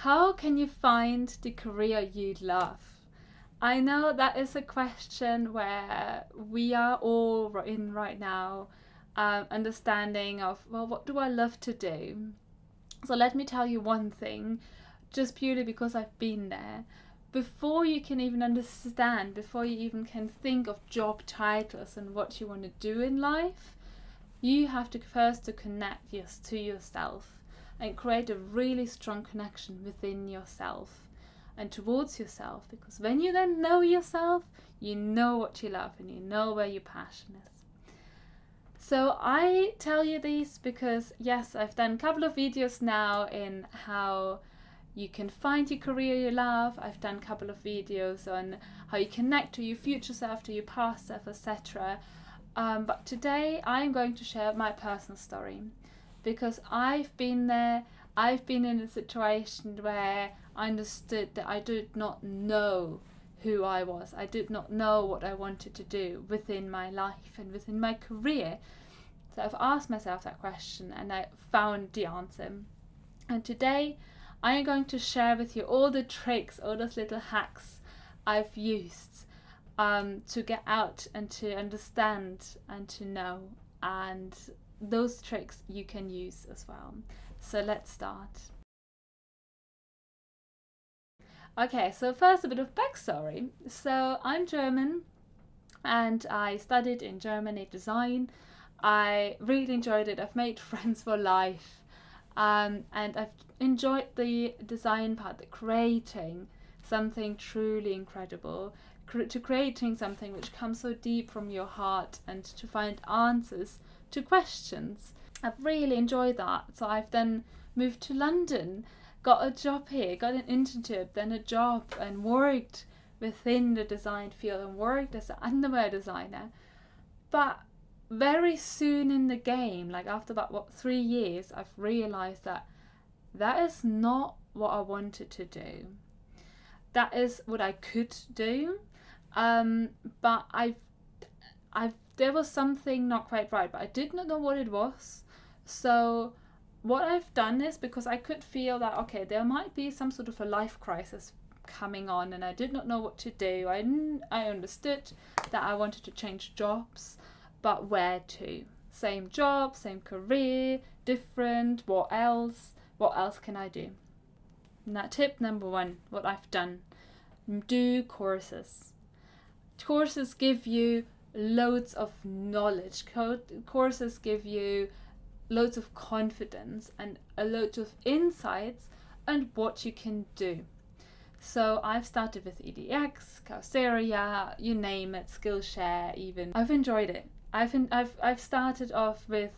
How can you find the career you love? I know that is a question where we are all in right now, understanding of, well, what do I love to do? So let me tell you one thing, just purely because I've been there. Before you can even understand, before you even can think of job titles and what you want to do in life, you have to first to connect to yourself and create a really strong connection within yourself and towards yourself, because when you then know yourself, you know what you love and you know where your passion is. So I tell you these because, yes, I've done a couple of videos now in how you can find your career you love. I've done a couple of videos on how you connect to your future self, to your past self, etc. But today I'm going to share my personal story, because I've been there. I've been in a situation where I understood that I did not know who I was. I did not know what I wanted to do within my life and within my career. So I've asked myself that question and I found the answer. And today I am going to share with you all the tricks, all those little hacks I've used to get out and to understand and to know. And those tricks you can use as well. So let's start. Okay, so first a bit of backstory. So I'm German and I studied in Germany design. I really enjoyed it. I've made friends for life, and I've enjoyed the design part, the creating something truly incredible, to creating something which comes so deep from your heart and to find answers to questions. I've really enjoyed that. So I've then moved to London, got a job here, got an internship, then a job, and worked within the design field and worked as an underwear designer. But very soon in the game, like after about 3 years, I've realized that that is not what I wanted to do. That is what I could do, but there was something not quite right, but I did not know what it was. So what I've done is, because I could feel that, okay, there might be some sort of a life crisis coming on and I did not know what to do. I understood that I wanted to change jobs, but where to? Same job, same career, different, what else? What else can I do? Now, tip number 1, what I've done: do courses. Courses give you loads of knowledge. Courses give you loads of confidence and a lot of insights on what you can do. So I've started with EDX, Coursera, you name it, Skillshare even. I've enjoyed it. I've started off with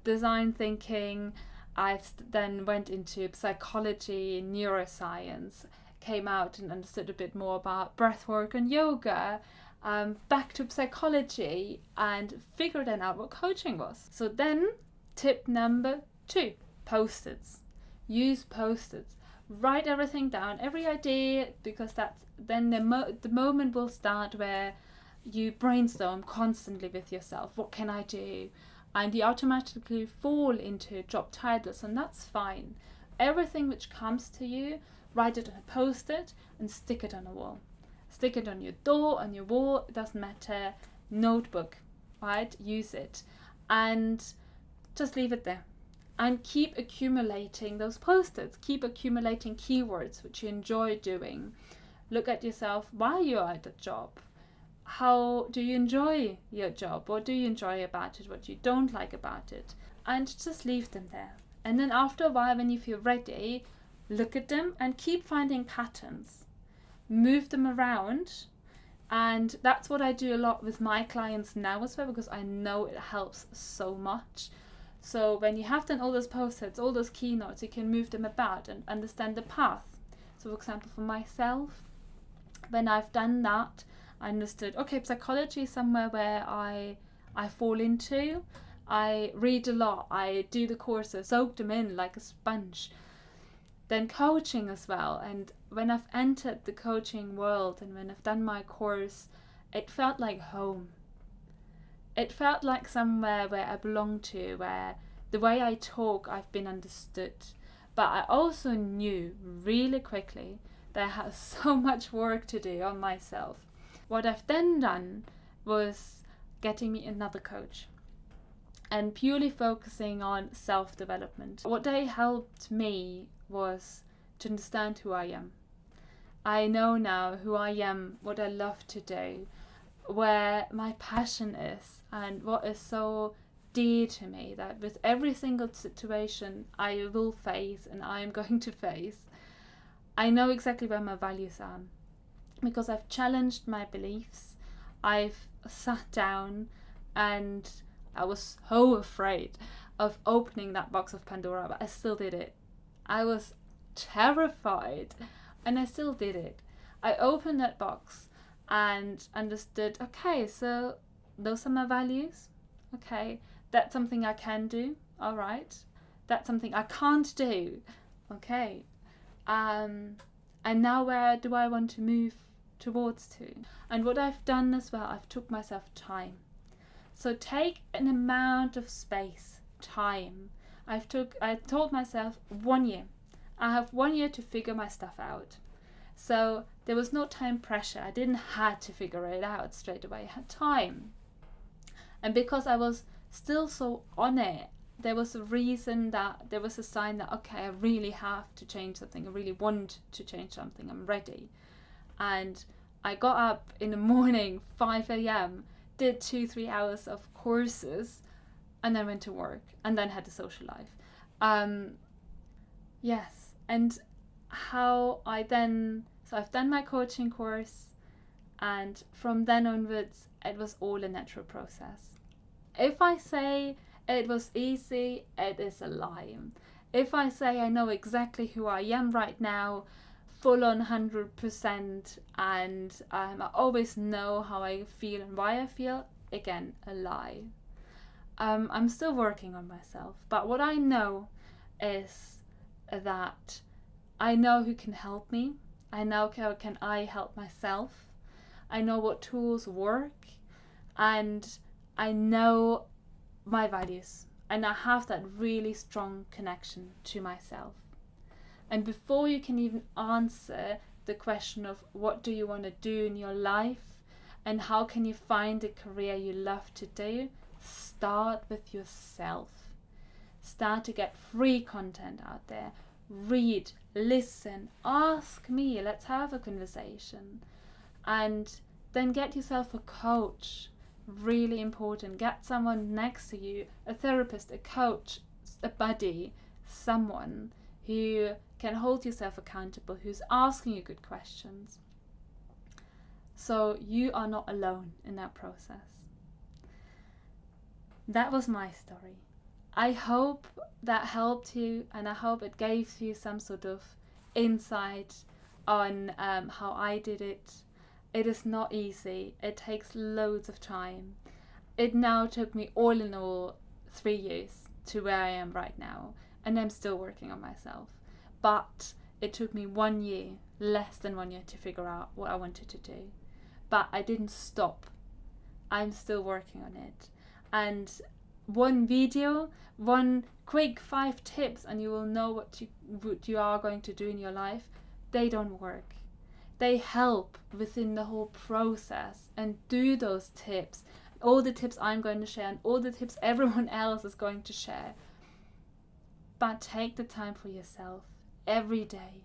design thinking. I've then went into psychology, neuroscience, came out and understood a bit more about breathwork and yoga, back to psychology, and figured then out what coaching was. So then, tip number 2, Postits. Use Postits. Write everything down, every idea, because that's then the moment will start where you brainstorm constantly with yourself. What can I do? And you automatically fall into job titles, and that's fine. Everything which comes to you, write it on a post-it and stick it on a wall. Stick it on your door, on your wall, it doesn't matter. Notebook, right? Use it and just leave it there. And keep accumulating those post-its. Keep accumulating keywords which you enjoy doing. Look at yourself while you're at the job. How do you enjoy your job? What do you enjoy about it? What you don't like about it? And just leave them there. And then after a while, when you feel ready, look at them and keep finding patterns. Move them around. And that's what I do a lot with my clients now as well, because I know it helps so much. So when you have done all those post-its, all those keynotes, you can move them about and understand the path. So for example, for myself, when I've done that, I understood, okay, psychology is somewhere where I fall into. I read a lot, I do the courses, soak them in like a sponge. Then coaching as well. And when I've entered the coaching world and when I've done my course, it felt like home. It felt like somewhere where I belong to, where the way I talk, I've been understood. But I also knew really quickly that I had so much work to do on myself. What I've then done was getting me another coach and purely focusing on self-development. What they helped me was to understand who I am. I know now who I am, what I love to do, where my passion is, and what is so dear to me, that with every single situation I will face and I am going to face, I know exactly where my values are, because I've challenged my beliefs. I've sat down, and I was so afraid of opening that box of Pandora, but I still did it. I was terrified, and I still did it. I opened that box and understood, okay, so those are my values. Okay, that's something I can do. All right. That's something I can't do. Okay. And now where do I want to move towards to? And what I've done as well, I've took myself time. So take an amount of space, time. I told myself 1 year. I have 1 year to figure my stuff out. So there was no time pressure. I didn't have to figure it out straight away. I had time. And because I was still so on it, there was a reason, that there was a sign that, okay, I really have to change something. I really want to change something. I'm ready. And I got up in the morning, 5 a.m., did 2-3 hours of courses, and then went to work, and then had a social life. Yes. And how I then, so I've done my coaching course, and from then onwards, it was all a natural process. If I say it was easy, it is a lie. If I say I know exactly who I am right now, full on 100%, and I always know how I feel and why I feel, again, a lie. I'm still working on myself, but what I know is that I know who can help me. I know how can I help myself. I know what tools work, and I know my values, and I have that really strong connection to myself. And before you can even answer the question of what do you want to do in your life and how can you find a career you love to do, start with yourself. Start to get free content out there. Read, listen, ask me, let's have a conversation. And then get yourself a coach. Really important. Get someone next to you, a therapist, a coach, a buddy, someone who can hold yourself accountable, who's asking you good questions. So you are not alone in that process. That was my story. I hope that helped you, and I hope it gave you some sort of insight on how I did it. It is not easy. It takes loads of time. It now took me all in all 3 years to where I am right now, and I'm still working on myself. But it took me 1 year, less than 1 year, to figure out what I wanted to do. But I didn't stop. I'm still working on it. And one video, one quick 5 tips, and you will know what you are going to do in your life, they don't work. They help within the whole process, and do those tips, all the tips I'm going to share and all the tips everyone else is going to share. But take the time for yourself every day.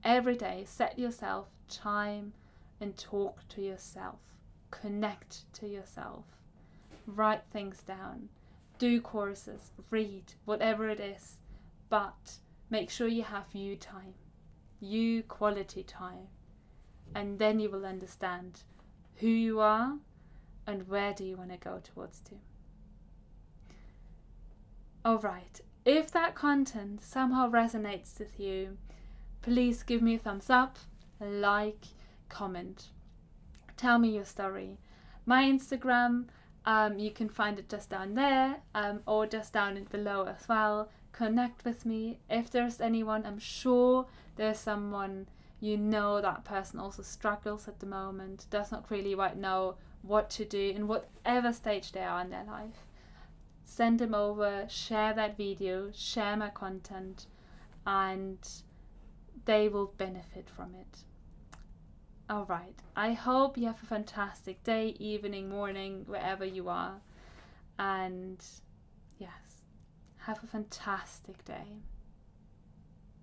Every day, set yourself time and talk to yourself. Connect to yourself. Write things down. Do courses, read, whatever it is. But make sure you have you time. You quality time. And then you will understand who you are and where do you want to go towards to. Alright, if that content somehow resonates with you, please give me a thumbs up, like, comment. Tell me your story. My Instagram, you can find it just down there, or just down below as well. Connect with me. If there's anyone, I'm sure there's someone, you know, that person also struggles at the moment, does not really know what to do in whatever stage they are in their life. Send them over, share that video, share my content, and they will benefit from it. All right. I hope you have a fantastic day, evening, morning, wherever you are. And yes, have a fantastic day.